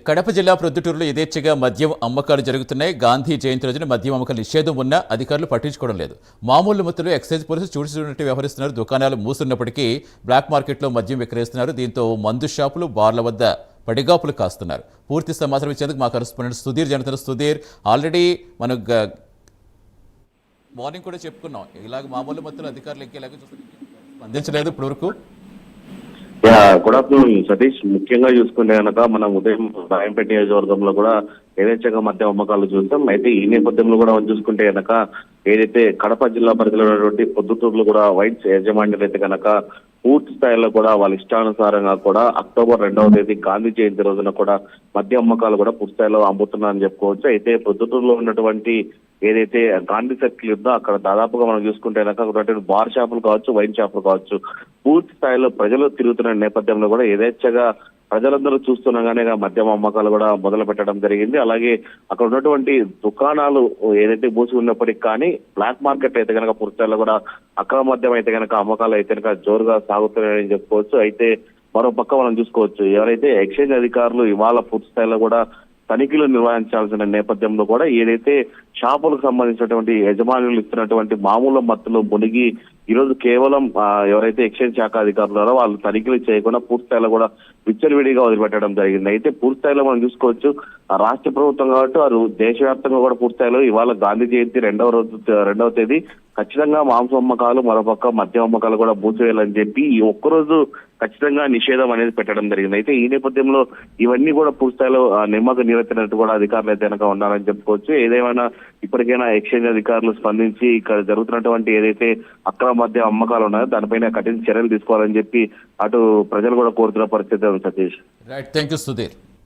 కడప జిల్లా ప్రొద్దుటూరులో యథేచ్ఛగా మద్యం అమ్మకాలు జరుగుతున్నాయి. గాంధీ జయంతి రోజున మద్యం అమ్మకాల నిషేధం ఉన్నా అధికారులు పట్టించుకోవడం లేదు. మామూలు మొత్తంలో ఎక్సైజ్ పోలీసులు చూసినట్టు వ్యవహరిస్తున్నారు. దుకాణాలు మూసున్నప్పటికీ బ్లాక్ మార్కెట్లో మద్యం విక్రయిస్తున్నారు. దీంతో మందు షాపులు, బార్ల వద్ద పడిగాపులు కాస్తున్నారు. పూర్తి సమాచారం ఇచ్చేందుకు మా కరెస్పాండెంట్ సుధీర్ జనతన. సుధీర్, ఆల్రెడీ మనం మార్నింగ్ కూడా చెప్పుకున్నాం, ఇలాగ మామూలు మొత్తంలో అధికారులు ఎక్కేలాగా స్పందించలేదు ఇప్పటివరకు. Good afternoon Satish. ముఖ్యంగా చూసుకుంటే కనుక మనం ఉదయం రాయంపేట నియోజకవర్గంలో కూడా యథేచ్ఛగా మద్యం అమ్మకాలు చూస్తాం. అయితే ఈ నేపథ్యంలో కూడా చూసుకుంటే కనుక ఏదైతే కడప జిల్లా పరిధిలో ఉన్నటువంటి పొద్దుటూరులో కూడా వైన్స్ యాజమాన్యులు అయితే కనుక పూర్తి స్థాయిలో కూడా వాళ్ళ ఇష్టానుసారంగా కూడా అక్టోబర్ 2వ తేదీ గాంధీ జయంతి రోజున కూడా మద్య అమ్మకాలు కూడా పూర్తి స్థాయిలో అమ్ముతున్నారని చెప్పుకోవచ్చు. అయితే పొద్దుటూరులో ఉన్నటువంటి ఏదైతే గాంధీ సర్కిల్ ఉందో అక్కడ దాదాపుగా మనం చూసుకుంటే కనుక ఉన్నటువంటి బార్ షాపులు కావచ్చు, వైన్ షాపులు కావచ్చు, పూర్తి స్థాయిలో ప్రజలు తిరుగుతున్న నేపథ్యంలో కూడా యథేచ్ఛగా ప్రజలందరూ చూస్తుండగానే మద్యం అమ్మకాలు కూడా మొదలు పెట్టడం జరిగింది. అలాగే అక్కడ ఉన్నటువంటి దుకాణాలు ఏదైతే మూసి ఉన్నప్పటికీ కానీ బ్లాక్ మార్కెట్ అయితే కనుక పూర్తి స్థాయిలో కూడా అక్రమ మద్యం అయితే కనుక అమ్మకాలు అయితే కనుక జోరుగా సాగుతున్నాయని చెప్పుకోవచ్చు. అయితే మరో పక్క మనం చూసుకోవచ్చు, ఎవరైతే ఎక్సైజ్ అధికారులు ఇవాళ పూర్తి స్థాయిలో కూడా తనిఖీలు నిర్వహించాల్సిన నేపథ్యంలో కూడా ఏదైతే షాపులకు సంబంధించినటువంటి యజమానులు ఇస్తున్నటువంటి మామూలు మత్తులో మునిగి ఈరోజు కేవలం ఎవరైతే ఎక్సైజ్ శాఖ అధికారులు ఉన్నారో వాళ్ళు తనిఖీలు చేయకుండా పూర్తి స్థాయిలో కూడా విచ్చలవిడిగా వదిలిపెట్టడం జరిగింది. అయితే పూర్తి స్థాయిలో మనం చూసుకోవచ్చు, రాష్ట్ర ప్రభుత్వం కాబట్టి వారు దేశవ్యాప్తంగా కూడా పూర్తి స్థాయిలో ఇవాళ గాంధీ జయంతి 2వ తేదీ ఖచ్చితంగా మాంసం అమ్మకాలు, మరోపక్క మద్యం అమ్మకాలు కూడా మూసివేయాలని చెప్పి ఈ ఒక్కరోజు ఖచ్చితంగా నిషేధం అనేది పెట్టడం జరిగింది. అయితే ఈ నేపథ్యంలో ఇవన్నీ కూడా పూర్తి స్థాయిలో నిమ్మక నీరెత్తినట్టు కూడా అధికారులు అయితే కనుక ఉన్నారని చెప్పుకోవచ్చు. ఏదేమైనా ఇప్పటికైనా ఎక్సైజ్ అధికారులు స్పందించి ఇక్కడ జరుగుతున్నటువంటి ఏదైతే అక్రమ మద్యం అమ్మకాలు ఉన్నాయో దానిపైన కఠిన చర్యలు తీసుకోవాలని చెప్పి అటు ప్రజలు కూడా కోరుతున్న పరిస్థితి ఉంది. Satish, right, thank you Sudheer.